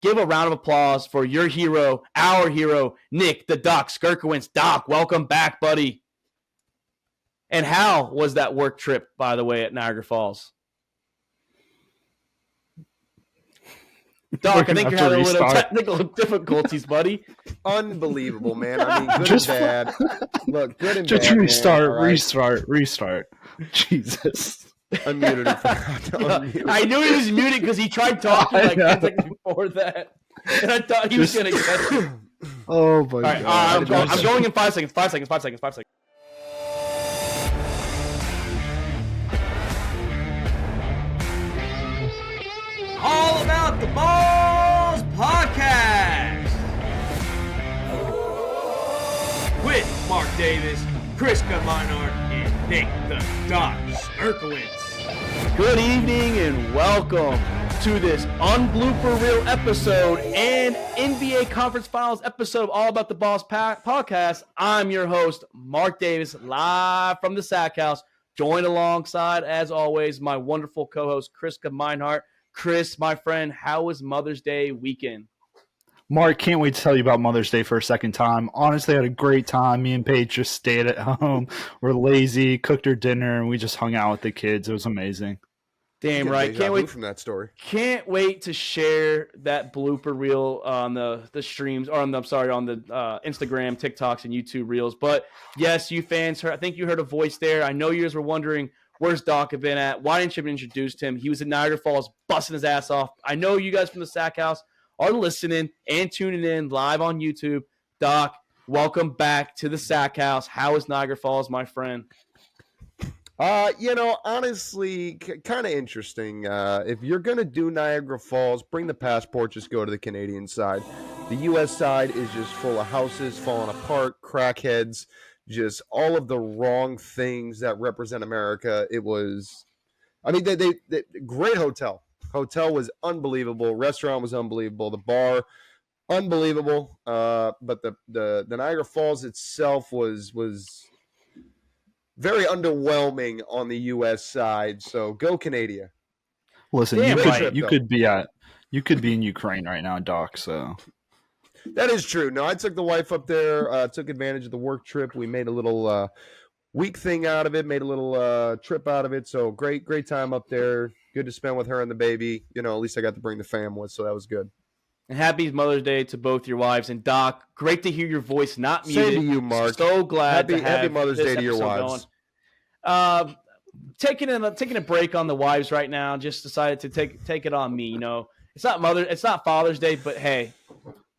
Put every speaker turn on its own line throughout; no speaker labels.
give a round of applause for your hero, our hero, Nick the Doc Skirkowitz. Doc, welcome back, buddy. And how was that work trip, by the way, at Niagara Falls? Doc, I think you're having a little technical difficulties, buddy.
Unbelievable, man. I mean, good and bad. Look, good and
just
bad.
Restart. Jesus.
Unmuted him.
I knew he was muted because he tried talking like 10 seconds before that. And I thought he was going to catch it.
Oh, my God.
I'm going in 5 seconds. 5 seconds. All About the Balls podcast with Mark Davis, Chris Minard, and Nick the Doc Skirkowitz. Good evening and welcome to this unblooper reel episode and NBA Conference Finals episode of All About the Balls podcast. I'm your host, Mark Davis, live from the Sack House, joined alongside, as always, my wonderful co-host, Chris Meinhardt. Chris, my friend, how was Mother's Day weekend?
Mark, can't wait to tell you about Mother's Day for a second time. Honestly, I had a great time. Me and Paige just stayed at home. We're lazy, cooked her dinner, and we just hung out with the kids. It was amazing.
Damn right. Can't wait
from that story.
Can't wait to share that blooper reel on the streams, or on the Instagram, TikToks, and YouTube reels. But yes, you fans I think you heard a voice there. I know you guys were wondering, where's Doc been at? Why didn't you have introduced him? He was in Niagara Falls busting his ass off. I know you guys from the Sack House are listening and tuning in live on YouTube. Doc, welcome back to the Sack House. How is Niagara Falls, my friend?
Honestly, kind of interesting. If you're going to do Niagara Falls, bring the passport, just go to the Canadian side. The U.S. side is just full of houses falling apart, crackheads, just all of the wrong things that represent America. It was, they great hotel. Hotel was unbelievable. Restaurant was unbelievable. The bar, unbelievable. But the Niagara Falls itself was very underwhelming on the U.S. side. So go Canada.
Listen, you could be in Ukraine right now, Doc. So
that is true. No, I took the wife up there. Took advantage of the work trip. We made a little week thing out of it. Made a little trip out of it. So great time up there. Good to spend with her and the baby. At least I got to bring the fam with, so that was good.
And happy Mother's Day to both your wives. And Doc, great to hear your voice not muted.
Same to you, Mark.
So glad to have
happy Mother's Day to your wives.
Taking a break on the wives right now. Just decided to take it on me. It's not Father's Day, but hey,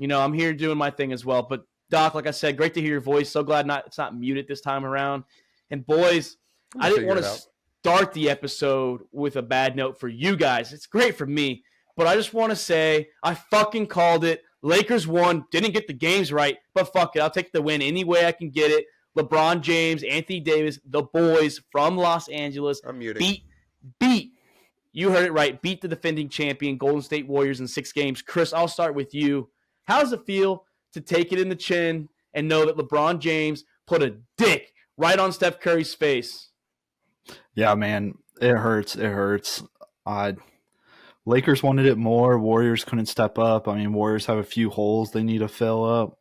I'm here doing my thing as well. But Doc, like I said, great to hear your voice. So glad it's not muted this time around. And boys, I didn't want to start the episode with a bad note for you guys. It's great for me, but I just want to say I fucking called it. Lakers won, didn't get the games right, but fuck it. I'll take the win any way I can get it. LeBron James, Anthony Davis, the boys from Los Angeles beat. You heard it right. Beat the defending champion Golden State Warriors in 6 games. Chris, I'll start with you. How does it feel to take it in the chin and know that LeBron James put a dick right on Steph Curry's face?
Yeah, man, it hurts. Lakers wanted it more. Warriors couldn't step up. Warriors have a few holes they need to fill up.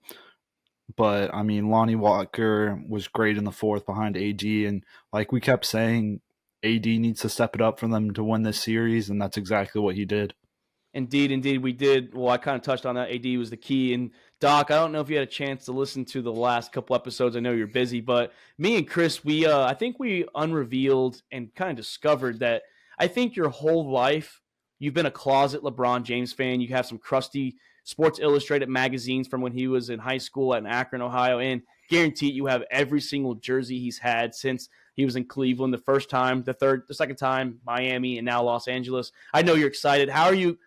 But, Lonnie Walker was great in the fourth behind AD. And like we kept saying, AD needs to step it up for them to win this series, and that's exactly what he did.
Indeed, we did. Well, I kind of touched on that. AD was the key. And, Doc, I don't know if you had a chance to listen to the last couple episodes. I know you're busy. But me and Chris, I think we unrevealed and kind of discovered that I think your whole life you've been a closet LeBron James fan. You have some crusty Sports Illustrated magazines from when he was in high school in Akron, Ohio, and guaranteed you have every single jersey he's had since he was in Cleveland the first time, the second time, Miami, and now Los Angeles. I know you're excited. How are you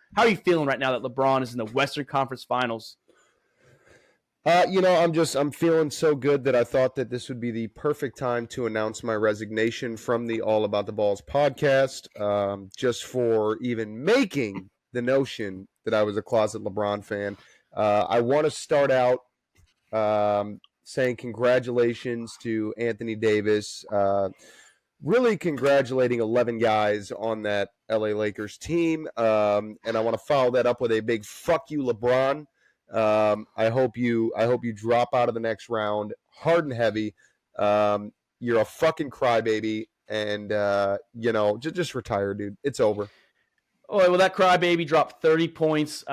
feeling right now that LeBron is in the Western Conference Finals?
I'm feeling so good that I thought that this would be the perfect time to announce my resignation from the All About the Balls podcast, just for even making the notion that I was a closet LeBron fan. I want to start out saying congratulations to Anthony Davis. really congratulating 11 guys on that LA Lakers team. And I want to follow that up with a big fuck you, LeBron. I hope you drop out of the next round hard and heavy. You're a fucking crybaby, and just retire, dude. It's over.
Oh, well, that crybaby dropped 30 points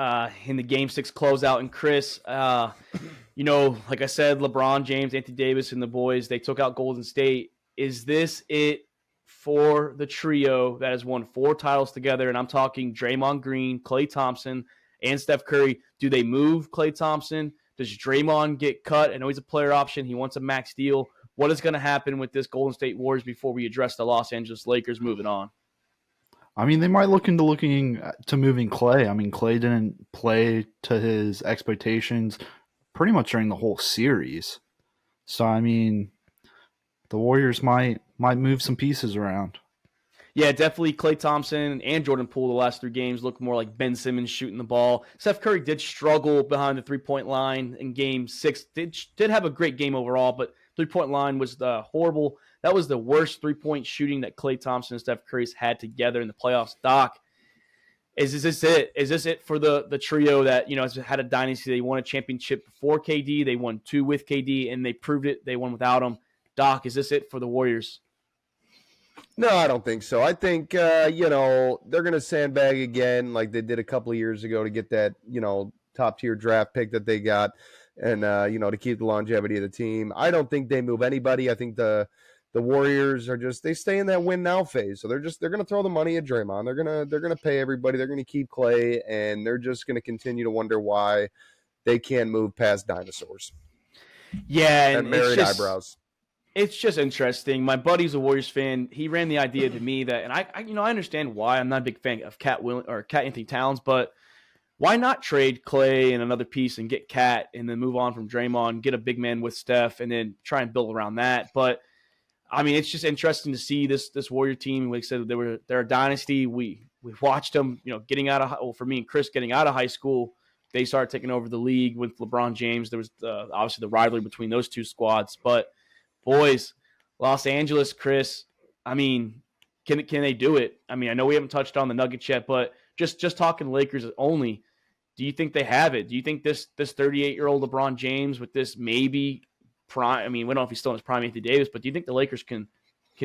in the Game 6 closeout. And Chris, like I said, LeBron James, Anthony Davis, and the boys, they took out Golden State. Is this it for the trio that has won 4 titles together? And I'm talking Draymond Green, Klay Thompson, and Steph Curry. Do they move Klay Thompson? Does Draymond get cut? I know he's a player option. He wants a max deal. What is going to happen with this Golden State Warriors before we address the Los Angeles Lakers moving on?
I mean, they might look into looking to moving Klay. I mean, Klay didn't play to his expectations pretty much during the whole series. So, I mean, the Warriors might move some pieces around.
Yeah, definitely Klay Thompson and Jordan Poole the last 3 games look more like Ben Simmons shooting the ball. Steph Curry did struggle behind the three-point line in Game 6. Did have a great game overall, but three-point line was horrible. That was the worst three-point shooting that Klay Thompson and Steph Curry's had together in the playoffs. Doc, is this it? Is this it for the trio that has had a dynasty? They won a championship before KD. They won 2 with KD, and they proved it. They won without him. Doc, is this it for the Warriors?
No, I don't think so. I think, they're going to sandbag again like they did a couple of years ago to get that, top-tier draft pick that they got and, to keep the longevity of the team. I don't think they move anybody. I think the Warriors are they stay in that win now phase. So they're going to throw the money at Draymond. They're going to pay everybody. They're going to keep Klay, and they're just going to continue to wonder why they can't move past dinosaurs.
Yeah,
and married eyebrows.
It's just interesting. My buddy's a Warriors fan. He ran the idea to me that, and I understand why. I'm not a big fan of Cat Anthony Towns, but why not trade Klay and another piece and get Cat and then move on from Draymond, get a big man with Steph, and then try and build around that. But I mean, it's just interesting to see this Warrior team. Like I said, they're a dynasty. We watched them, getting out of for me and Chris getting out of high school. They started taking over the league with LeBron James. There was obviously the rivalry between those two squads, but boys, Los Angeles, Chris, I mean, can they do it? I mean, I know we haven't touched on the Nuggets yet, but just talking Lakers only, do you think they have it? Do you think this 38-year-old LeBron James with this maybe prime? I mean, we don't know if he's still in his prime, Anthony Davis, but do you think the Lakers can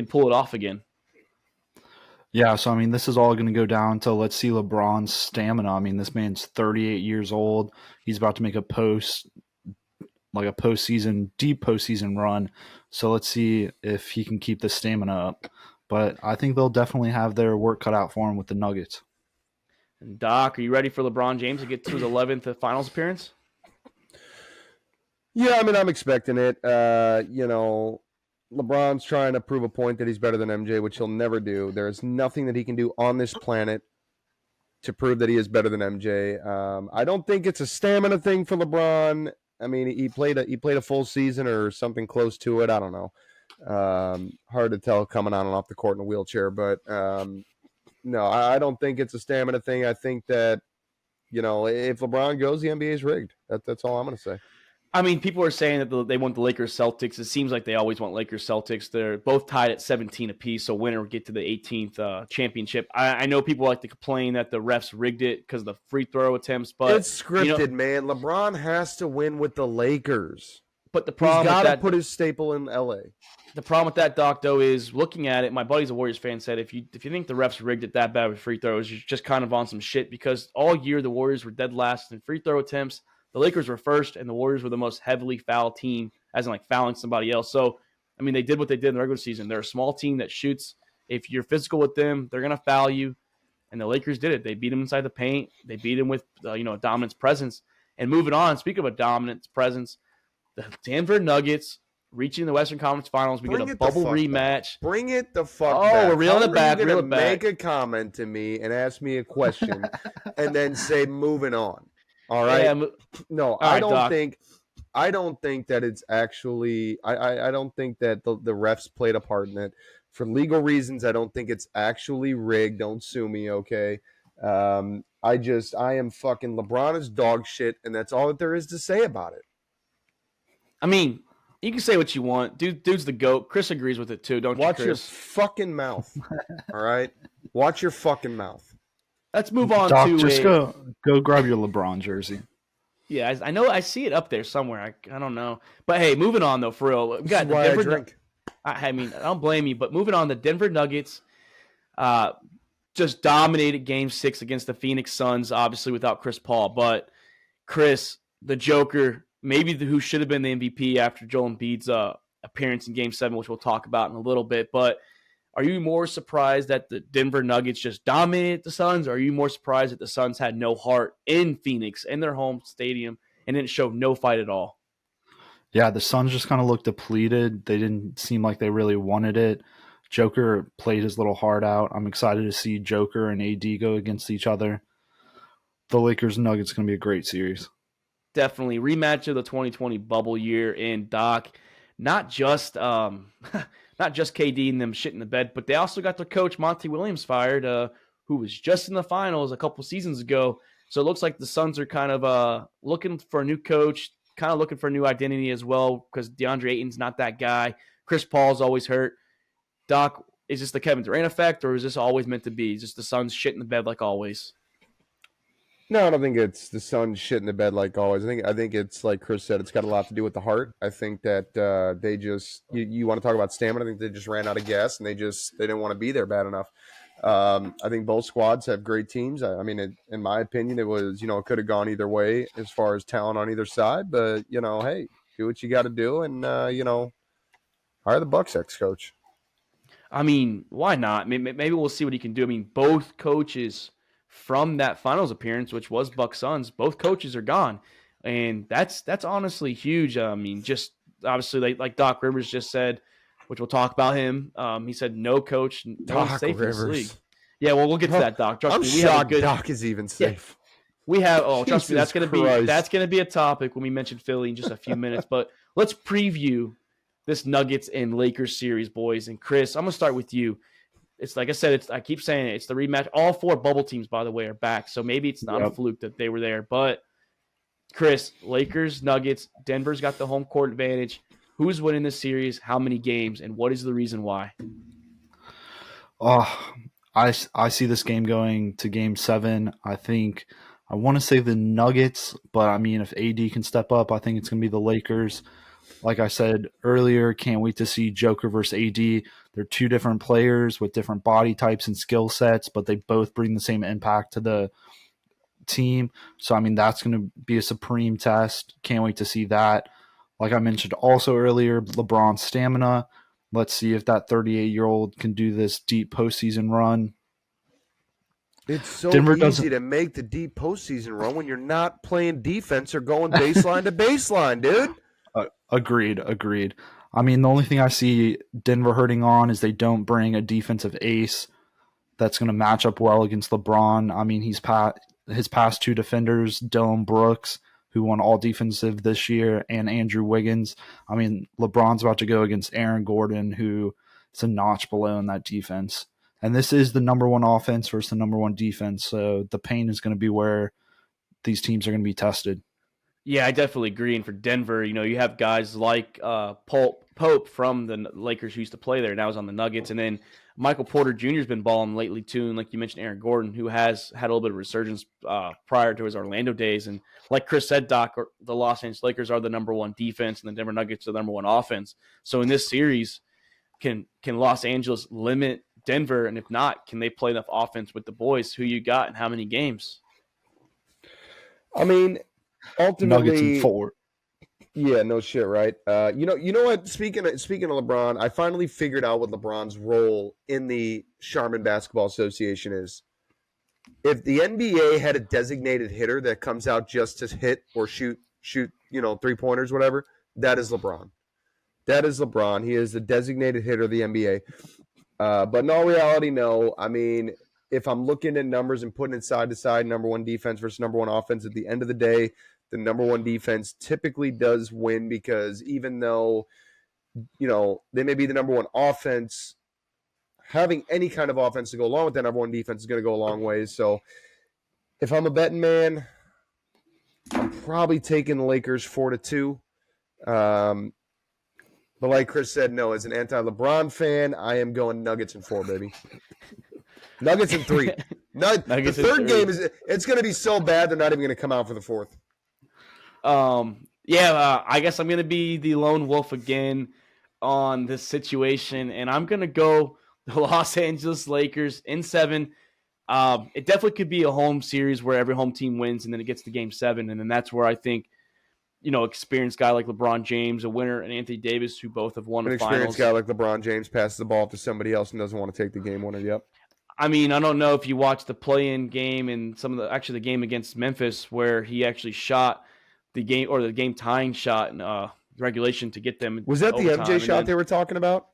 pull it off again?
Yeah, so I mean, this is all going to go down to let's see LeBron's stamina. I mean, this man's 38 years old. He's about to make a deep postseason run. So let's see if he can keep the stamina up. But I think they'll definitely have their work cut out for him with the Nuggets.
And Doc, are you ready for LeBron James to get to his 11th finals appearance?
Yeah, I mean, I'm expecting it. LeBron's trying to prove a point that he's better than MJ, which he'll never do. There is nothing that he can do on this planet to prove that he is better than MJ. I don't think it's a stamina thing for LeBron. I mean, he played a full season or something close to it. I don't know. Hard to tell coming on and off the court in a wheelchair, but no, I don't think it's a stamina thing. I think that if LeBron goes, the NBA is rigged. That's all I'm going to say.
I mean, people are saying that they want the Lakers Celtics. It seems like they always want Lakers Celtics. They're both tied at 17 apiece, so winner will get to the 18th championship. I know people like to complain that the refs rigged it because of the free throw attempts, but
it's scripted, man. LeBron has to win with the Lakers.
But the problem
he's got to put his staple in LA.
The problem with that, Doc, though, is looking at it. My buddy's a Warriors fan, said if you think the refs rigged it that bad with free throws, you're just kind of on some shit because all year the Warriors were dead last in free throw attempts. The Lakers were first, and the Warriors were the most heavily fouled team, as in like fouling somebody else. So, I mean, they did what they did in the regular season. They're a small team that shoots. If you're physical with them, they're going to foul you. And the Lakers did it. They beat them inside the paint. They beat them with a dominance presence. And moving on, speaking of a dominance presence, the Denver Nuggets reaching the Western Conference Finals. We get a bubble rematch.
Bring it the fuck back.
Oh, we're reeling it back. Reel it back.
Make a comment to me and ask me a question and then say moving on. All right.
Yeah,
no, I don't think that it's actually. I don't think that the refs played a part in it for legal reasons. I don't think it's actually rigged. Don't sue me, okay? I am fucking LeBron is dog shit, and that's all that there is to say about it.
I mean, You can say what you want. Dude's the GOAT. Chris agrees with it too, don't
Watch
you,
your
Chris?
fucking mouth. All right? Watch your fucking mouth.
Let's move on
Doc,
to
just go grab your LeBron jersey.
Yeah, I know. I see it up there somewhere. I don't know. But hey, moving on though, for real. We
This
got
is
the
why I
Denver.
drink.
I mean, I don't blame you, but moving on, the Denver Nuggets just dominated Game 6 against the Phoenix Suns, obviously without Chris Paul. But Chris, the Joker, maybe who should have been the MVP after Joel Embiid's appearance in Game 7, which we'll talk about in a little bit. But are you more surprised that the Denver Nuggets just dominated the Suns, or are you more surprised that the Suns had no heart in Phoenix, in their home stadium, and didn't show no fight at all?
Yeah, the Suns just kind of looked depleted. They didn't seem like they really wanted it. Joker played his little heart out. I'm excited to see Joker and AD go against each other. The Lakers Nuggets going to be a great series.
Definitely rematch of the 2020 bubble year in Doc. Not just not just KD and them shit in the bed, but they also got their coach Monty Williams fired, who was just in the finals a couple seasons ago. So it looks like the Suns are kind of looking for a new coach, kind of looking for a new identity as well, because DeAndre Ayton's not that guy. Chris Paul's always hurt. Doc, is this the Kevin Durant effect, or is this always meant to be? Is just the Suns shit in the bed like always?
No, I don't think it's the Suns shit in the bed like always. I think it's like Chris said. It's got a lot to do with the heart. I think that they just you want to talk about stamina. I think they just ran out of gas and they didn't want to be there bad enough. I think both squads have great teams. I mean, in my opinion, it was it could have gone either way as far as talent on either side. But hey, do what you got to do, and hire the Bucks ex-coach.
I mean, why not? Maybe we'll see what he can do. I mean, both coaches from that finals appearance, which was Bucks Suns, both coaches are gone, and that's honestly huge. I mean, just obviously, like Doc Rivers just said, which we'll talk about him. He said no coach, no one's
Doc
safe
Rivers.
in this league. Yeah, well, we'll get to that, Doc. Trust
I'm
me,
shocked Doc is even safe.
We have. Oh, trust me,
Jesus
that's gonna be a topic when we mention Philly in just a few minutes. But let's preview this Nuggets and Lakers series, boys. And Chris, I'm gonna start with you. It's like I said. I keep saying it, it's the rematch. All four bubble teams, by the way, are back. So maybe it's not a fluke that they were there. But Chris, Lakers, Nuggets, Denver's got the home court advantage. Who's winning this series? How many games? And what is the reason why?
Oh, I see this game going to Game 7. I want to say the Nuggets, but I mean, if AD can step up, I think it's going to be the Lakers. Like I said earlier, can't wait to see Joker versus AD. They're two different players with different body types and skill sets, but they both bring the same impact to the team. So, I mean, that's going to be a supreme test. Can't wait to see that. Like I mentioned also earlier, LeBron's stamina. Let's see if that 38-year-old can do this deep postseason run.
It's so
Denver
easy to make the deep postseason run when you're not playing defense or going baseline to baseline, dude.
Agreed. I mean, the only thing I see Denver hurting on is they don't bring a defensive ace that's going to match up well against LeBron. I mean, his past two defenders, Dylan Brooks, who won all defensive this year, and Andrew Wiggins. I mean, LeBron's about to go against Aaron Gordon, who is a notch below in that defense. And this is the number one offense versus the number one defense. So the pain is going to be where these teams are going to be tested.
Yeah, I definitely agree. And for Denver, you have guys like Pope from the Lakers who used to play there. Now he's on the Nuggets. And then Michael Porter Jr. has been balling lately too. And like you mentioned, Aaron Gordon, who has had a little bit of resurgence prior to his Orlando days. And like Chris said, Doc, the Los Angeles Lakers are the number one defense and the Denver Nuggets are the number one offense. So in this series, can Los Angeles limit Denver? And if not, can they play enough offense with the boys? Who you got and how many games?
I mean, ultimately,
Nuggets in 4.
Yeah, no shit, right? You know what? Speaking of LeBron, I finally figured out what LeBron's role in the Charmin Basketball Association is. If the NBA had a designated hitter that comes out just to hit or shoot, 3-pointers, whatever, that is LeBron. That is LeBron. He is the designated hitter of the NBA. But in all reality, no. I mean, if I'm looking at numbers and putting it side to side, number one defense versus number one offense, at the end of the day, the number one defense typically does win because even though, they may be the number one offense, having any kind of offense to go along with that number one defense is going to go a long ways. So if I'm a betting man, I'm probably taking the Lakers 4-2. But like Chris said, no, as an anti-LeBron fan, I am going Nuggets in 4, baby. Nuggets in 3. The
Nuggets in
third
3.
game it's going to be so bad they're not even going to come out for the fourth.
I guess I'm going to be the lone wolf again on this situation, and I'm going to go the Los Angeles Lakers in 7. It definitely could be a home series where every home team wins, and then it gets to game 7, and then that's where I think, experienced guy like LeBron James, a winner, and Anthony Davis, who both have won
An
the finals.
experienced guy like LeBron James passes the ball to somebody else and doesn't want to take the game winner. Yep.
I mean, I don't know if you watched the play-in game and the game against Memphis where he actually shot the game tying shot in regulation to get them.
Was that the MJ shot they were talking about?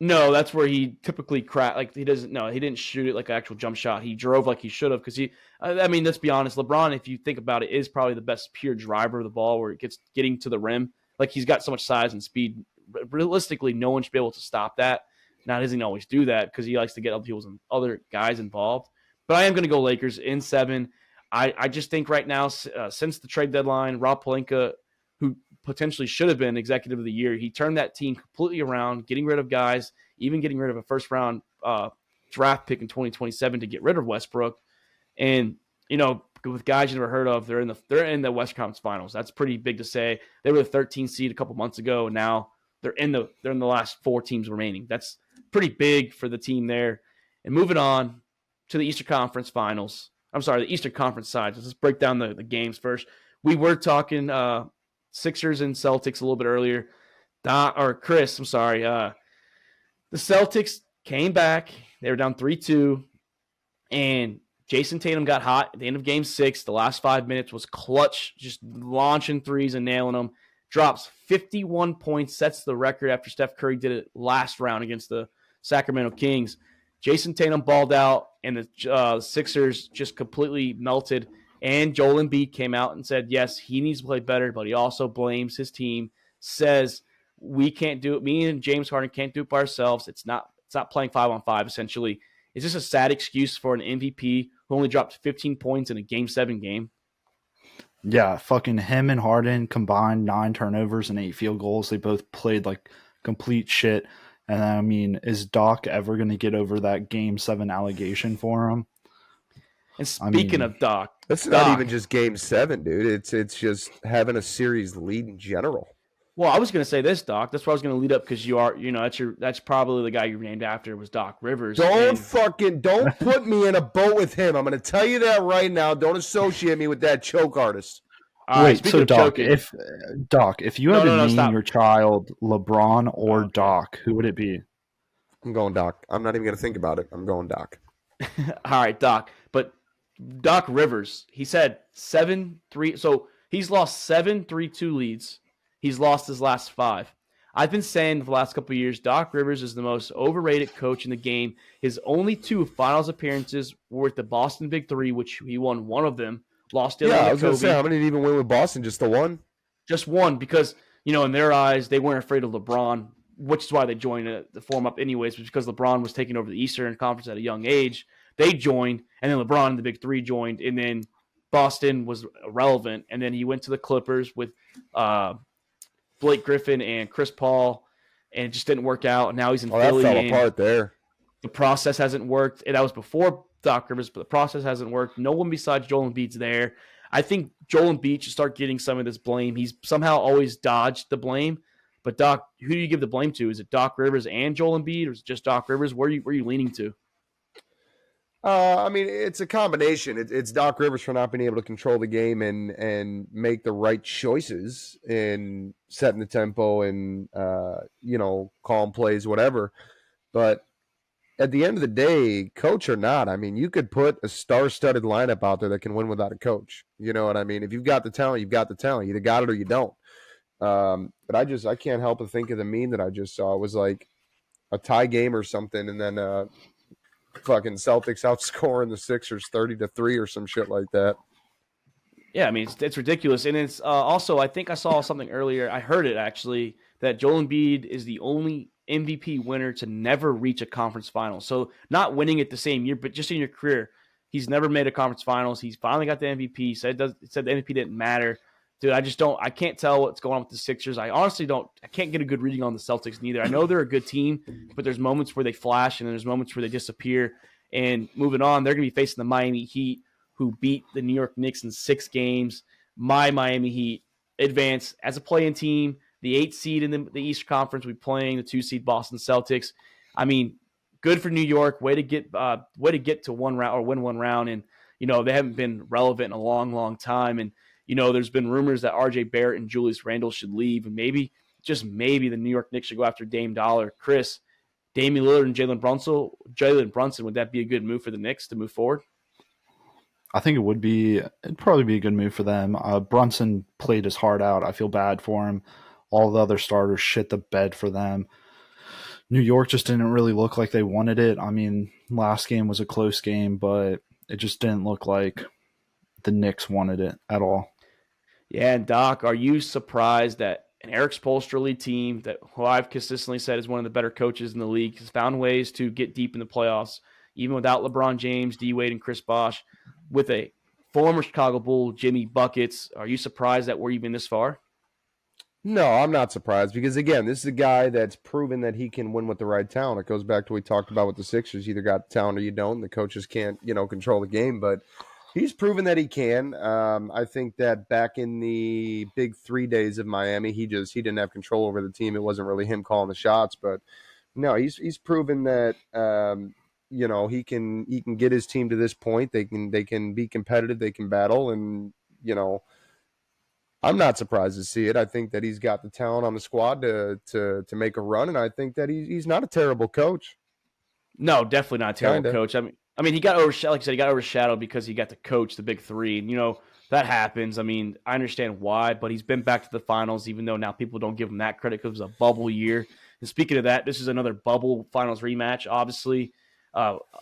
No, that's where he typically cracked. Like he didn't shoot it like an actual jump shot. He drove like he should have because let's be honest, LeBron, if you think about it, is probably the best pure driver of the ball where it gets getting to the rim. Like he's got so much size and speed. Realistically, no one should be able to stop that. Now, he doesn't always do that because he likes to get other guys involved. But I am going to go Lakers in 7. I just think right now, since the trade deadline, Rob Pelinka, who potentially should have been executive of the year, he turned that team completely around, getting rid of guys, even getting rid of a first-round draft pick in 2027 to get rid of Westbrook. And, with guys you never heard of, they're in the Western Conference Finals. That's pretty big to say. They were the 13th seed a couple months ago, and now they're in the last 4 teams remaining. That's pretty big for the team there. And moving on to the Eastern Conference Finals. I'm sorry, the Eastern Conference side. Let's break down the games first. We were talking Sixers and Celtics a little bit earlier. Chris, I'm sorry. The Celtics came back. They were down 3-2. And Jason Tatum got hot at the end of Game 6. The last 5 minutes was clutch, just launching threes and nailing them. Drops 51 points, sets the record after Steph Curry did it last round against the Sacramento Kings. Jason Tatum balled out, and the Sixers just completely melted. And Joel Embiid came out and said, yes, he needs to play better, but he also blames his team, says we can't do it. Me and James Harden can't do it by ourselves. It's not playing 5-on-5, essentially. Is this a sad excuse for an MVP who only dropped 15 points in a Game 7 game?
Yeah, fucking him and Harden combined 9 turnovers and 8 field goals. They both played like complete shit. And I mean, is Doc ever going to get over that Game 7 allegation for him?
And speaking of Doc,
that's not even just Game 7, dude. It's just having a series lead in general.
Well, I was going to say this, Doc. That's where I was going to lead up because that's probably the guy you named after was Doc Rivers.
Don't put me in a boat with him. I'm going to tell you that right now. Don't associate me with that choke artist.
Wait, so Doc, if you had to name your child LeBron or Doc, who would it be?
I'm going Doc. I'm not even going to think about it. I'm going Doc.
All right, Doc. But Doc Rivers, he said 7-3. So he's lost 7 3-2 leads. He's lost his last 5. I've been saying for the last couple of years, Doc Rivers is the most overrated coach in the game. His only 2 finals appearances were with the Boston Big 3, which he won one of them. Lost it.
Yeah, I was going to say, how many did he even win with Boston? Just the one?
Just one, because, in their eyes, they weren't afraid of LeBron, which is why they joined the form up anyways, because LeBron was taking over the Eastern Conference at a young age. They joined, and then LeBron and the Big 3 joined, and then Boston was irrelevant, and then he went to the Clippers with Blake Griffin and Chris Paul, and it just didn't work out. Now he's in Philly.
That fell apart there.
The process hasn't worked. And that was before Doc Rivers, but the process hasn't worked. No one besides Joel Embiid's there. I think Joel Embiid should start getting some of this blame. He's somehow always dodged the blame. But Doc, who do you give the blame to? Is it Doc Rivers and Joel Embiid, or is it just Doc Rivers? Where are you leaning to?
I mean, it's a combination. It's Doc Rivers for not being able to control the game and make the right choices in setting the tempo and calm plays, whatever. But at the end of the day, coach or not, I mean, you could put a star-studded lineup out there that can win without a coach. You know what I mean? If you've got the talent, you've got the talent. You either got it or you don't. But I can't help but think of the meme that I just saw. It was like a tie game or something, and then fucking Celtics outscoring the Sixers 30-3 or some shit like that.
Yeah, I mean, it's ridiculous. And it's also, I think I saw something earlier. I heard it actually, that Joel Embiid is the only MVP winner to never reach a conference final. So not winning it the same year, but just in your career, he's never made a conference finals. He's finally got the MVP. Said the MVP didn't matter. dude, I can't tell what's going on with the Sixers. I honestly I can't get a good reading on the Celtics neither. I know they're a good team, but there's moments where they flash and there's moments where they disappear. And moving on, they're going to be facing the Miami Heat, who beat the New York Knicks in 6 games. My Miami Heat advance as a play-in team. The 8th seed in the Eastern Conference will be playing the 2 seed Boston Celtics. I mean, good for New York. Way to get to one round or win one round. And they haven't been relevant in a long, long time. And there's been rumors that R.J. Barrett and Julius Randle should leave, and maybe, just maybe, the New York Knicks should go after Dame Dollar. Chris, Damian Lillard and Jalen Brunson, would that be a good move for the Knicks to move forward?
I think it'd probably be a good move for them. Brunson played his heart out. I feel bad for him. All the other starters shit the bed for them. New York just didn't really look like they wanted it. I mean, last game was a close game, but it just didn't look like the Knicks wanted it at all.
Yeah, and Doc, are you surprised that an Eric Spoelstra lead team, who I've consistently said is one of the better coaches in the league, has found ways to get deep in the playoffs, even without LeBron James, D Wade, and Chris Bosh, with a former Chicago Bull, Jimmy Buckets? Are you surprised that we're even this far?
No, I'm not surprised because, again, this is a guy that's proven that he can win with the right talent. It goes back to what we talked about with the Sixers. You either got the talent or you don't. The coaches can't, control the game, but he's proven that he can. I think that back in the big 3 days of Miami, he didn't have control over the team. It wasn't really him calling the shots, but no, he's proven that he can get his team to this point. They can be competitive, they can battle, and I'm not surprised to see it. I think that he's got the talent on the squad to make a run, and I think that he's not a terrible coach.
No, definitely not a terrible coach. I mean, he got overshadowed. Like I said, he got overshadowed because he got to coach the big 3, and that happens. I mean, I understand why, but he's been back to the finals, even though now people don't give him that credit because it was a bubble year. And speaking of that, this is another bubble finals rematch. Obviously,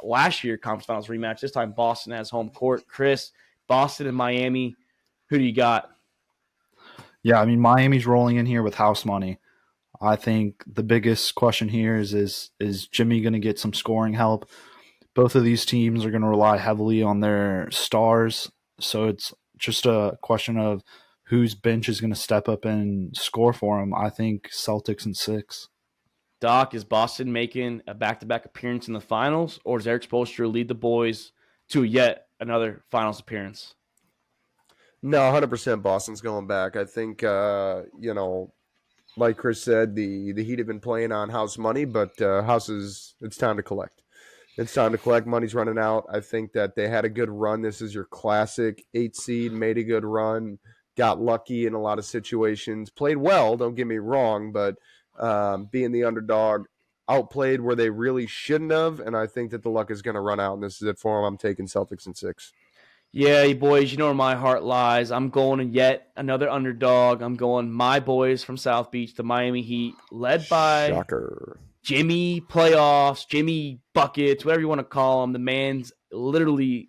last year conference finals rematch. This time Boston has home court. Chris, Boston and Miami. Who do you got?
Yeah, I mean, Miami's rolling in here with house money. I think the biggest question here is Jimmy going to get some scoring help? Both of these teams are going to rely heavily on their stars, so it's just a question of whose bench is going to step up and score for them. I think Celtics in 6.
Doc, is Boston making a back-to-back appearance in the finals, or does Eric Spoelstra lead the boys to yet another finals appearance?
No, 100% Boston's going back. I think, like Chris said, the Heat have been playing on house money, but it's time to collect. It's time to collect. Money's running out. I think that they had a good run. This is your classic 8 seed, made a good run, got lucky in a lot of situations, played well, don't get me wrong, but being the underdog, outplayed where they really shouldn't have, and I think that the luck is going to run out, and this is it for them. I'm taking Celtics in 6.
Yeah, boys, you know where my heart lies. I'm going to yet another underdog. I'm going my boys from South Beach, the Miami Heat, led by
Shocker.
Jimmy Playoffs, Jimmy Buckets, whatever you want to call him. The man's literally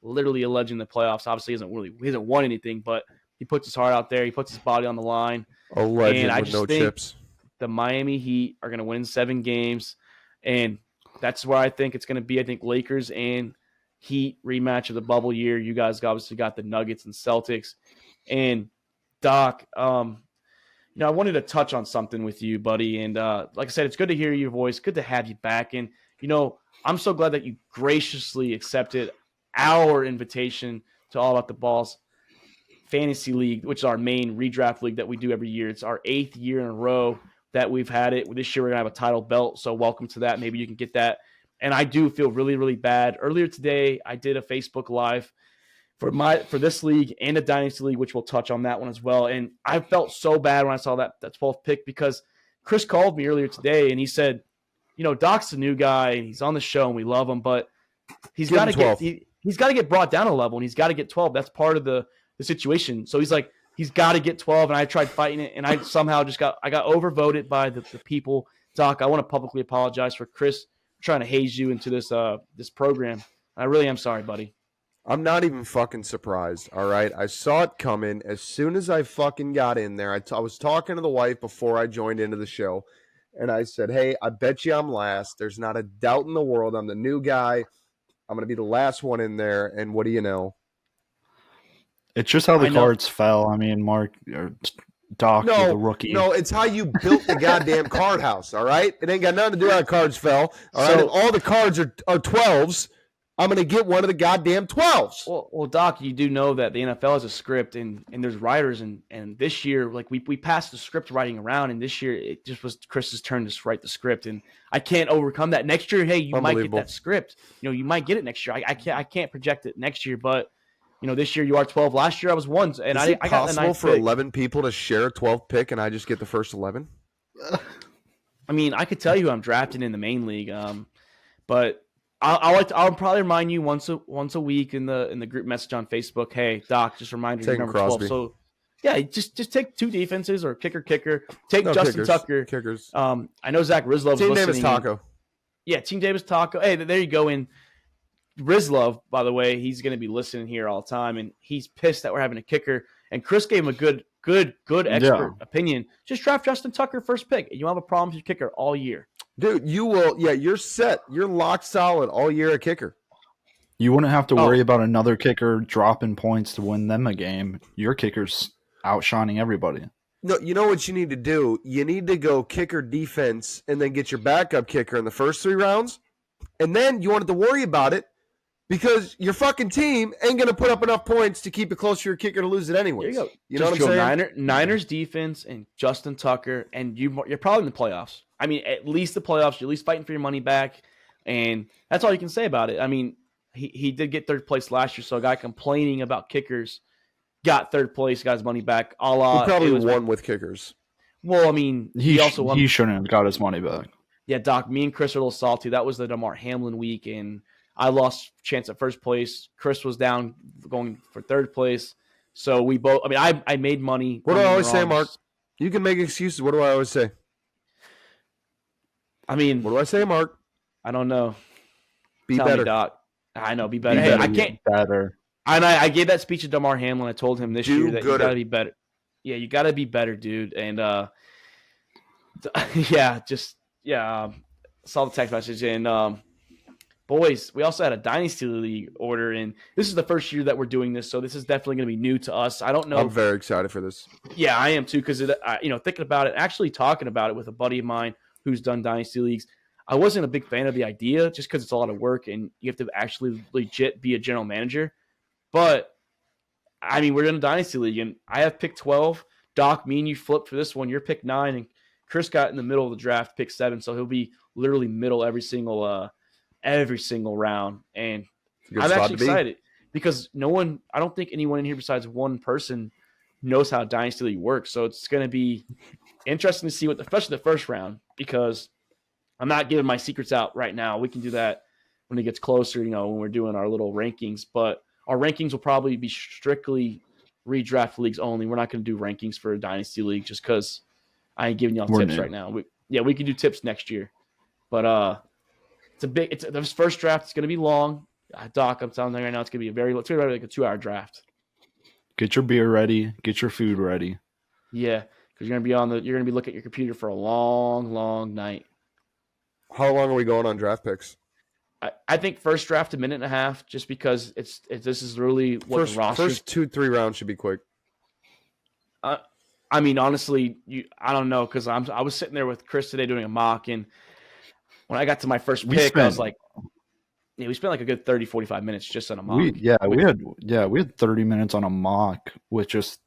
a legend in the playoffs. Obviously, he hasn't won anything, but he puts his heart out there. He puts his body on the line.
A legend
and I
with
just
no
think
chips.
The Miami Heat are going to win 7 games, and that's where I think it's going to be. I think Lakers and Heat rematch of the bubble year. You guys obviously got the Nuggets and Celtics. And Doc, I wanted to touch on something with you, buddy. And like I said, it's good to hear your voice. Good to have you back. And, I'm so glad that you graciously accepted our invitation to All About the Balls Fantasy League, which is our main redraft league that we do every year. It's our 8th year in a row that we've had it. This year we're going to have a title belt, so welcome to that. Maybe you can get that. And I do feel really, really bad. Earlier today, I did a Facebook Live for this league and a Dynasty League, which we'll touch on that one as well. And I felt so bad when I saw that 12th pick because Chris called me earlier today and he said, Doc's the new guy and he's on the show and we love him, but he's got to get brought down a level and he's got to get 12. That's part of the situation. So he's like, he's got to get 12. And I tried fighting it and I somehow I got overvoted by the people. Doc, I want to publicly apologize for Chris trying to haze you into this program. I really am sorry, buddy.
I'm not even fucking surprised, all right? I saw it coming as soon as I fucking got in there. I was talking to the wife before I joined into the show, and I said, hey, I bet you I'm last. There's not a doubt in the world. I'm the new guy. I'm going to be the last one in there, and what do you know?
It's just how the
I know.
cards fell. I mean, Mark or Doc, you're the rookie.
No, it's how you built the goddamn card house, all right? It ain't got nothing to do with how cards fell, all right?
So-
If all the cards are 12s, I'm going to get one of the goddamn 12s.
Well, Doc, you do know that the NFL has a script and there's writers and this year, like we passed the script writing around, and this year it just was Chris's turn to write the script, and I can't overcome that. Next year, hey, you might get that script. You might get it next year. I can't project it next year, but this year you are 12. Last year I was 1, and
Is it
I got the 9th
possible for
pick.
11 people to share a 12th pick and I just get the first 11?
I mean, I could tell you I'm drafted in the main league, but I'll probably remind you once a week in the group message on Facebook. Hey, Doc, just remind you number
Crosby.
12. So yeah, just take 2 defenses or kicker. Take Justin Tucker.
Kickers.
I know Zach Rizlov.
Team
listening.
name is Taco.
Yeah, Team Davis Taco. Hey, there you go. And Rizlov, by the way, he's going to be listening here all the time, and he's pissed that we're having a kicker. And Chris gave him a good expert opinion. Just draft Justin Tucker first pick. You won't have a problem with your kicker all year.
Dude, you will. Yeah, you're set. You're locked solid all year at kicker.
You wouldn't have to worry about another kicker dropping points to win them a game. Your kicker's outshining everybody.
No, you know what you need to do? You need to go kicker defense and then get your backup kicker in the first 3 rounds. And then you won't have to worry about it because your fucking team ain't going to put up enough points to keep it close to your kicker to lose it anyways.
There you go.
You know what I'm saying?
Niners defense and Justin Tucker, and you're probably in the playoffs. I mean, at least the playoffs. You're at least fighting for your money back, and that's all you can say about it. I mean, he did get 3rd place last year, so a guy complaining about kickers got 3rd place, got his money back.
He probably won with kickers.
Well, I mean, he also won.
He shouldn't have got his money back.
Yeah, Doc, me and Chris are a little salty. That was the DeMar Hamlin week, and I lost chance at 1st place. Chris was down going for 3rd place. So we both – I mean, I made money.
What do I always say, Mark? You can make excuses. What do I always say?
I mean –
what do I say, Mark?
I don't know.
Tell better.
Me, Doc. I know, be better. I can't –
better.
And I gave that speech to DeMar Hamlin. I told him this year that you got to be better. Yeah, you got to be better, dude. And, saw the text message. And, boys, we also had a Dynasty League order, and this is the first year that we're doing this, so this is definitely going to be new to us. I don't know.
I'm very excited for this.
Yeah, I am too, because thinking about it, actually talking about it with a buddy of mine who's done Dynasty Leagues, I wasn't a big fan of the idea just because it's a lot of work, and you have to actually legit be a general manager. But, I mean, we're in a Dynasty League, and I have pick 12. Doc, me and you flipped for this one. You're pick 9, and Chris got in the middle of the draft, pick 7, so he'll be literally middle every single round. And I'm actually excited because I don't think anyone in here besides one person knows how Dynasty League works. So it's going to be interesting to see especially the first round, because I'm not giving my secrets out right now. We can do that when it gets closer, when we're doing our little rankings, but our rankings will probably be strictly redraft leagues only. We're not going to do rankings for a Dynasty League just because I ain't giving y'all tips right now. We can do tips next year, but this first draft is going to be long. Doc, I'm telling you right now, it's going to be like a 2-hour draft.
Get your beer ready. Get your food ready.
Yeah, because you're going to be looking at your computer for a long, long night.
How long are we going on draft picks?
I think first draft 1.5 minutes, just because this is really what the roster.
First 2-3 rounds should be quick.
I mean, honestly, I don't know, because I was sitting there with Chris today doing a mock, and when I got to my first pick, I was like, we spent like a good 30, 45 minutes just on a mock.
We had 30 minutes on a mock with just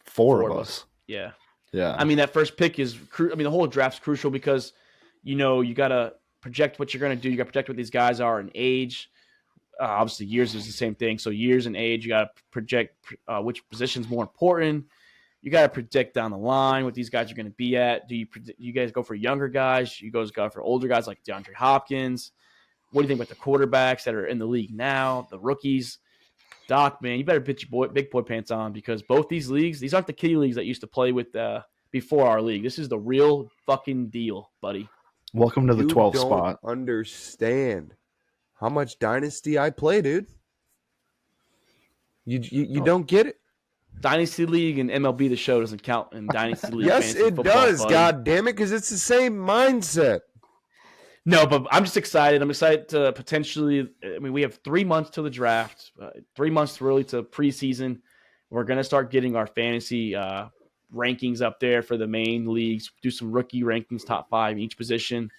four of us.
Yeah.
Yeah.
I mean, that first pick is the whole draft's crucial because you got to project what you're going to do. You got to project what these guys are in age. Obviously, years is the same thing. So years and age, you got to project which position's more important. You got to predict down the line what these guys are going to be at. Do you guys go for younger guys? You guys go for older guys like DeAndre Hopkins? What do you think about the quarterbacks that are in the league now, the rookies? Doc, man, you better put your big boy pants on, because both these leagues, these aren't the kiddie leagues that used to play with before our league. This is the real fucking deal, buddy.
Welcome to the 12th spot.
You don't understand how much Dynasty I play, dude. You don't get it.
Dynasty League and MLB The Show doesn't count in Dynasty League.
Yes, it does. Buddy. God damn it, because it's the same mindset.
No, but I'm just excited. I'm excited to potentially. I mean, we have 3 months till the draft, 3 months really to preseason. We're gonna start getting our fantasy rankings up there for the main leagues. Do some rookie rankings, top 5 in each position,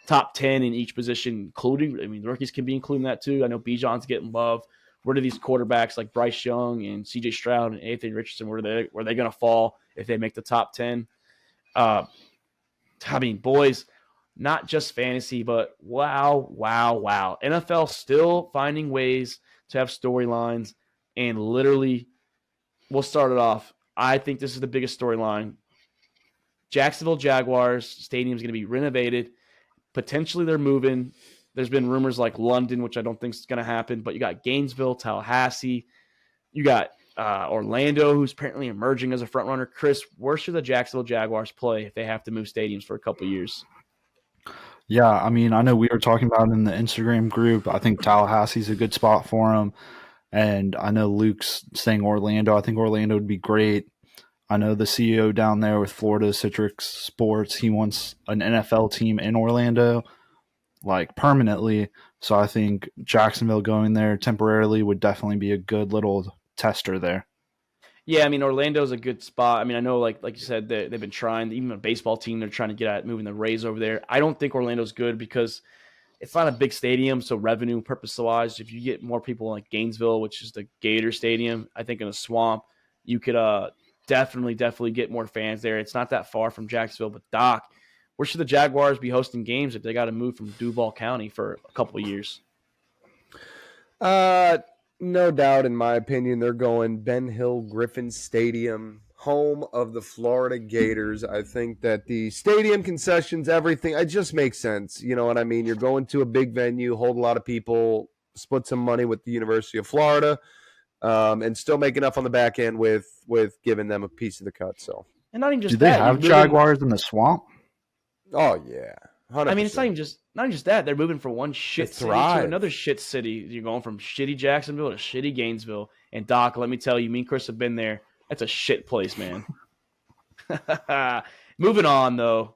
top 10 in each position, including. I mean, the rookies can be including that too. I know Bijan's getting love. Where do these quarterbacks like Bryce Young and C.J. Stroud and Anthony Richardson? Where they gonna fall if they make the top 10? Uh, I mean, boys, not just fantasy, but wow, wow, wow. NFL still finding ways to have storylines, and literally, we'll start it off. I think this is the biggest storyline. Jacksonville Jaguars Stadium is going to be renovated. Potentially, they're moving. There's been rumors like London, which I don't think is going to happen, but you got Gainesville, Tallahassee. You got Orlando, who's apparently emerging as a front runner. Chris, where should the Jacksonville Jaguars play if they have to move stadiums for a couple of years?
Yeah, I mean, I know we were talking about it in the Instagram group. I think Tallahassee's a good spot for him. And I know Luke's saying Orlando. I think Orlando would be great. I know the CEO down there with Florida Citrix Sports, he wants an NFL team in Orlando, like permanently. So I think Jacksonville going there temporarily would definitely be a good little tester there.
Yeah, I mean Orlando's a good spot. I mean, I know like you said they've been trying. Even a baseball team, they're trying to get at moving the Rays over there. I don't think Orlando's good because it's not a big stadium, so revenue purpose wise, if you get more people like Gainesville, which is the Gator Stadium, I think in a swamp, you could definitely get more fans there. It's not that far from Jacksonville, but Doc, where should the Jaguars be hosting games if they got to move from Duval County for a couple of years?
No doubt, in my opinion, they're going Ben Hill Griffin Stadium, home of the Florida Gators. I think that the stadium concessions, everything, it just makes sense. You know what I mean? You're going to a big venue, hold a lot of people, split some money with the University of Florida, and still make enough on the back end with giving them a piece of the cut. So,
And not even
Do
just
they
that, you
have
move in.
Jaguars in the swamp?
oh yeah, 100%.
I mean, it's not even just that. They're moving from one shit
They
city to
thrive.
another shit city. You're going from shitty Jacksonville to shitty Gainesville. And Doc, let me tell you, me and Chris have been there. That's a shit place, man. Moving on though.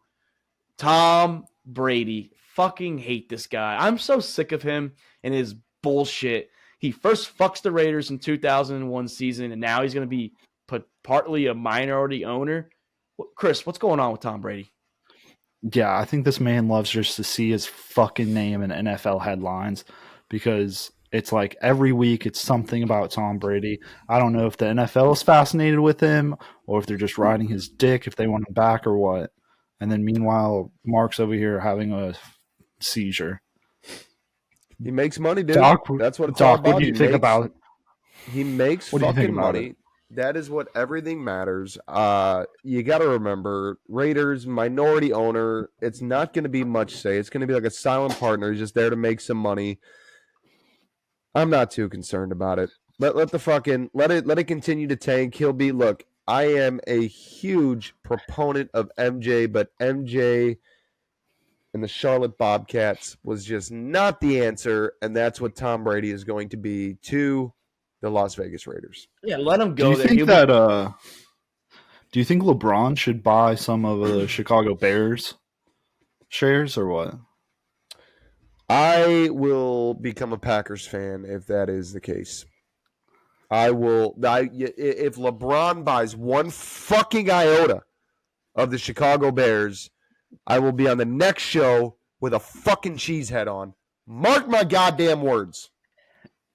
Tom Brady. Fucking hate this guy. I'm so sick of him and his bullshit. He first fucks the Raiders in 2001 season, and now he's going to be partly a minority owner. Chris, what's going on with Tom Brady?
Yeah, I think this man loves just to see his fucking name in NFL headlines because it's like every week it's something about Tom Brady. I don't know if the NFL is fascinated with him or if they're just riding his dick if they want him back or what. And then meanwhile, Mark's over here having a seizure.
He makes money, dude.
Doc,
That's what it's all
Doc,
about.
what do you think about it?
He makes
What do you think
fucking
about
money.
it?
That is what everything matters. You got to remember, Raiders minority owner. It's not going to be much say. It's going to be like a silent partner. He's just there to make some money. I'm not too concerned about it. Let it continue to tank. He'll be look. I am a huge proponent of MJ, but MJ and the Charlotte Bobcats was just not the answer, and that's what Tom Brady is going to be to the Las Vegas Raiders.
Yeah, let him
Do
go
you
there.
think
He'll
that
be,
do you think LeBron should buy some of the Chicago Bears shares or what?
I will become a Packers fan if that is the case. I will. If LeBron buys one fucking iota of the Chicago Bears, I will be on the next show with a fucking cheese head on. Mark my goddamn words.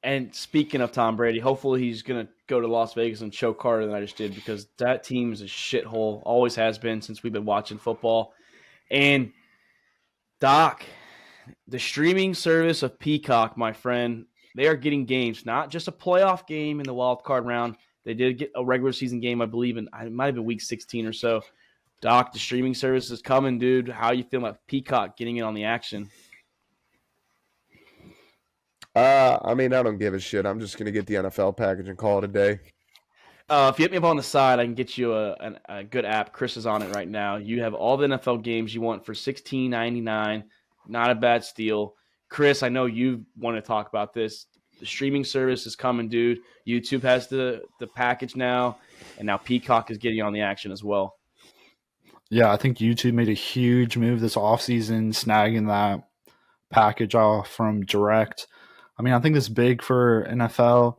and speaking of Tom Brady, hopefully he's going to go to Las Vegas and choke harder than I just did because that team is a shithole. Always has been since we've been watching football. And Doc, the streaming service of Peacock, my friend, they are getting games, not just a playoff game in the wild card round. They did get a regular season game, I believe, it might have been week 16 or so. Doc, the streaming service is coming, dude. How you feeling about Peacock getting in on the action?
I mean, I don't give a shit. I'm just gonna get the NFL package and call it a day.
If you hit me up on the side, I can get you a good app. Chris is on it right now. You have all the NFL games you want for $16.99. Not a bad steal. Chris, I know you want to talk about this. The streaming service is coming, dude. YouTube has the package now, and now Peacock is getting on the action as well.
Yeah, I think YouTube made a huge move this offseason, snagging that. package off from Direct. I mean, I think this is big for NFL.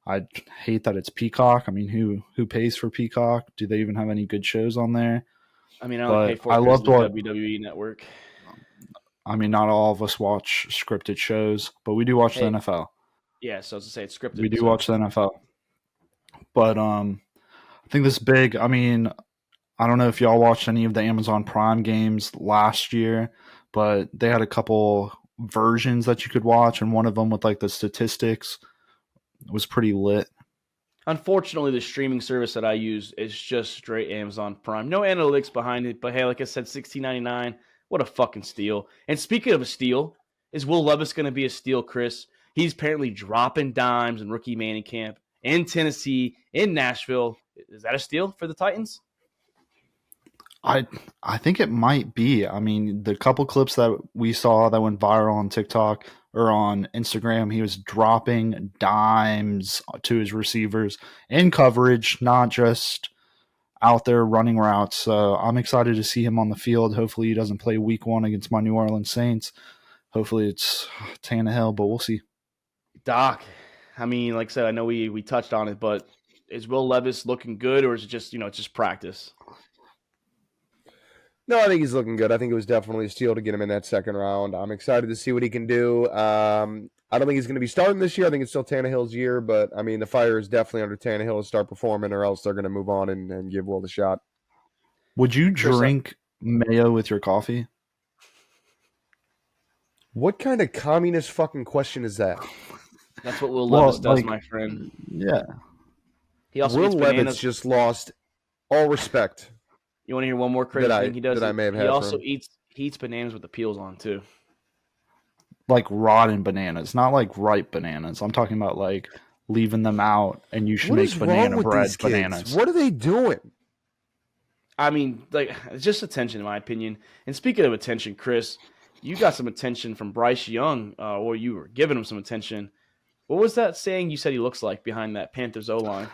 I hate that it's Peacock. I mean, who pays for Peacock? Do they even have any good shows on there?
I mean, I only pay
But
for
I
it because
loved
of the
what
WWE Network.
I mean. Not all of us watch scripted shows, but we do watch the
Hey,
NFL.
yeah, so to say it's
We
scripted.
do
So
watch the NFL. But I think this is big. I mean, I don't know if y'all watched any of the Amazon Prime games last year, but they had a couple versions that you could watch, and one of them with like the statistics was pretty lit.
unfortunately, the streaming service that I use is just straight Amazon Prime. No analytics behind it, but hey, like I said, $16.99. What a fucking steal! And speaking of a steal, is Will Levis going to be a steal, Chris? He's apparently dropping dimes in rookie manning camp in Tennessee, in Nashville. Is that a steal for the Titans?
I I think it might be. I mean, the couple clips that we saw that went viral on TikTok or on Instagram, he was dropping dimes to his receivers in coverage, not just out there running routes. So I'm excited to see him on the field. Hopefully, he doesn't play week 1 against my New Orleans Saints. Hopefully, it's Tannehill, but we'll see.
Doc, I mean, like I said, I know we touched on it, but is Will Levis looking good, or is it just it's just practice?
No, I think he's looking good. I think it was definitely a steal to get him in that second round. I'm excited to see what he can do. I don't think he's going to be starting this year. I think it's still Tannehill's year, but I mean, the fire is definitely under Tannehill to start performing, or else they're going to move on and give Will the shot.
Would you
Chris,
drink mayo with your coffee?
What kind of communist fucking question is that?
that's what Will Levis does,
Like,
my friend.
yeah.
He also
Will
eats
Levis
bananas.
just lost all respect
You want to hear one more crazy thing he does?
that I may have
He
had for
also
him.
eats bananas with the peels on too.
Like rotten bananas, not like ripe bananas. I'm talking about like leaving them out and you should
What
make
is wrong
banana
with
bread
these kids?
bananas.
What are they doing?
I mean, like it's just attention, in my opinion. And speaking of attention, Chris, you got some attention from Bryce Young, or you were giving him some attention. What was that saying you said he looks like behind that Panthers O line?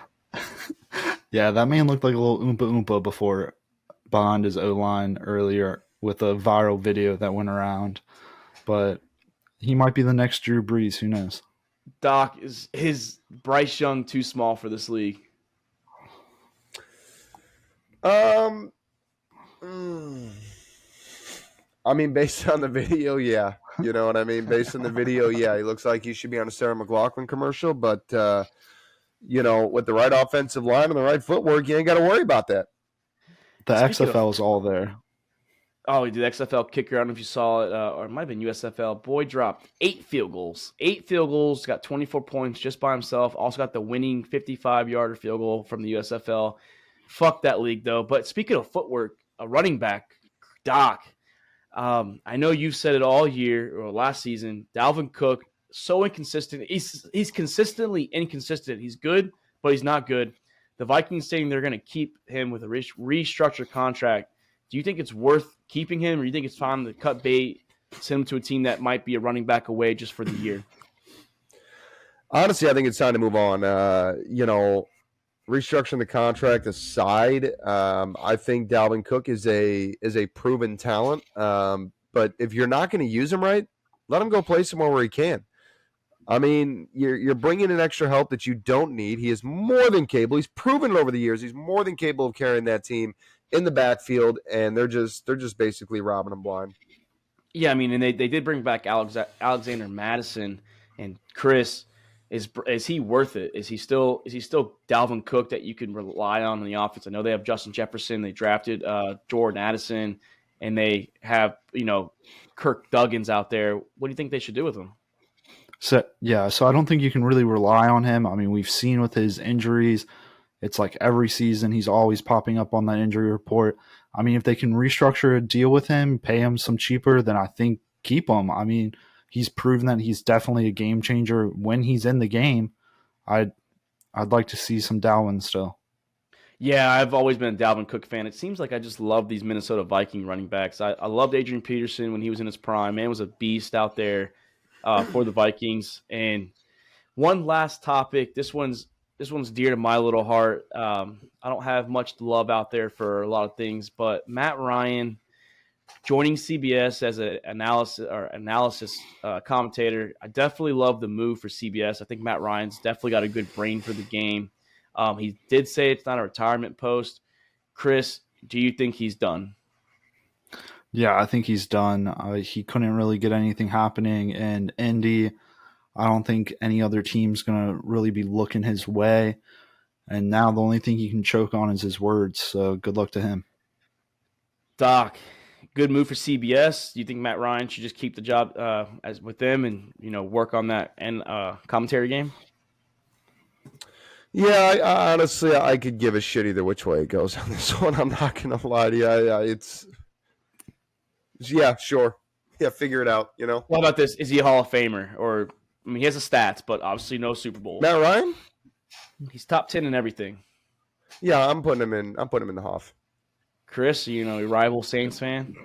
Yeah, that man looked like a little Oompa Oompa before behind his O line earlier with a viral video that went around. But he might be the next Drew Brees. Who knows?
Doc, is his Bryce Young too small for this league?
I mean, based on the video, yeah. You know what I mean? Based on the video, yeah. He looks like he should be on a Sarah McLachlan commercial, but, with the right offensive line and the right footwork, you ain't got to worry about that.
The
Speaking of-
XFL is all there.
Oh, he did XFL kicker. I don't know if you saw it, or it might have been USFL. Boy dropped 8 field goals. 8 field goals, got 24 points just by himself. Also got the winning 55-yarder field goal from the USFL. Fuck that league, though. But speaking of footwork, a running back, Doc, I know you've said it all year or last season. Dalvin Cook, so inconsistent. He's consistently inconsistent. He's good, but he's not good. The Vikings saying they're going to keep him with a restructured contract. Do you think it's worth keeping him, or do you think it's time to cut bait, send him to a team that might be a running back away just for the year?
Honestly, I think it's time to move on. Restructuring the contract aside, I think Dalvin Cook is a proven talent. But if you're not going to use him right, let him go play somewhere where he can. I mean, you're bringing in extra help that you don't need. He is more than capable. He's proven it over the years. He's more than capable of carrying that team in the backfield, and they're just basically robbing him blind.
Yeah, I mean, and they did bring back Alexander Madison, and Chris. Is he worth it? Is he still Dalvin Cook that you can rely on in the offense? I know they have Justin Jefferson. They drafted Jordan Addison, and they have Kirk Duggins out there. What do you think they should do with him?
So I don't think you can really rely on him. I mean, we've seen with his injuries, it's like every season he's always popping up on that injury report. I mean, if they can restructure a deal with him, pay him some cheaper, then I think keep him. I mean, he's proven that he's definitely a game changer when he's in the game. I'd like to see some Dalvin still.
Yeah, I've always been a Dalvin Cook fan. It seems like I just love these Minnesota Viking running backs. I loved Adrian Peterson when he was in his prime. Man was a beast out there for the Vikings. And one last topic. This one's dear to my little heart. I don't have much love out there for a lot of things, but Matt Ryan joining CBS as an analysis commentator. I definitely love the move for CBS. I think Matt Ryan's definitely got a good brain for the game. He did say it's not a retirement post. Chris, do you think he's done?
Yeah, I think he's done. He couldn't really get anything happening in Indy. I don't think any other team's going to really be looking his way. And now the only thing he can choke on is his words. So good luck to him.
Doc, good move for CBS. Do you think Matt Ryan should just keep the job as with them and work on that and commentary game?
Yeah, I honestly, I could give a shit either which way it goes on this one. I'm not going to lie to you. Yeah, sure. Yeah, figure it out,
What about this? Is he a Hall of Famer? Or, he has the stats, but obviously no Super Bowl.
Matt Ryan?
He's top 10 in everything.
Yeah, I'm putting him in the Hoff.
Chris, your rival Saints fan?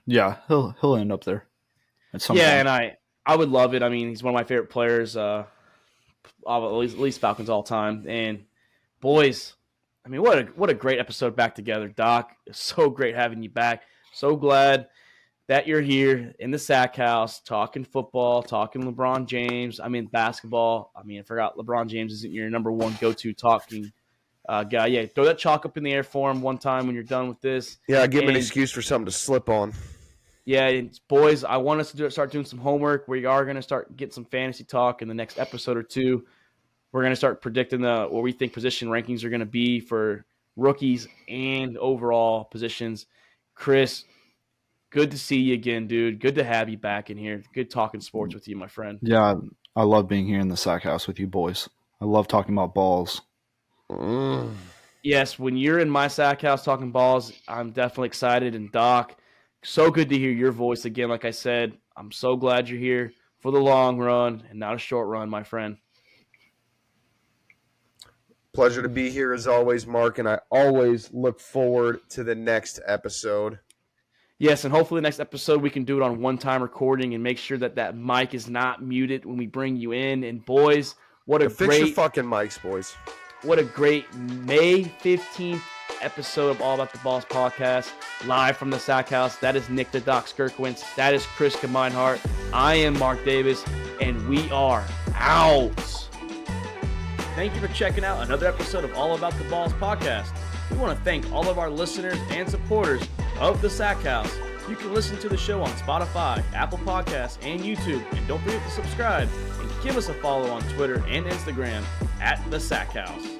Yeah, he'll end up there at some point.
And I would love it. He's one of my favorite players, at least Falcons all time. And boys, what a great episode back together, Doc. It's so great having you back. So glad that you're here in the Sack House talking football, talking LeBron James. Basketball. I forgot LeBron James isn't your number one go-to talking guy. Yeah, throw that chalk up in the air for him one time when you're done with this.
Yeah, give him an excuse for something to slip on.
Yeah, and boys, I want us to start doing some homework. We are going to start getting some fantasy talk in the next episode or two. We're going to start predicting what we think position rankings are going to be for rookies and overall positions. Chris, good to see you again, dude. Good to have you back in here. Good talking sports with you, my friend.
Yeah, I love being here in the Sack House with you boys. I love talking about balls.
Yes, when you're in my Sack House talking balls, I'm definitely excited. And Doc, so good to hear your voice again. Like I said, I'm so glad you're here for the long run and not a short run, my friend.
Pleasure to be here as always, Mark, and I always look forward to the next episode.
Yes, and hopefully next episode we can do it on one-time recording and make sure that mic is not muted when we bring you in. And boys,
fix your fucking mics, boys.
What a great May 15th episode of All About the Balls podcast, live from the Sack House. That is Nick the Doc Skirkowitz. That is Chris Gemeinhart. I am Mark Davis, and we are out. Thank you for checking out another episode of All About the Balls podcast. We want to thank all of our listeners and supporters of the Sack House. You can listen to the show on Spotify, Apple Podcasts, and YouTube. And don't forget to subscribe and give us a follow on Twitter and Instagram at the Sack House.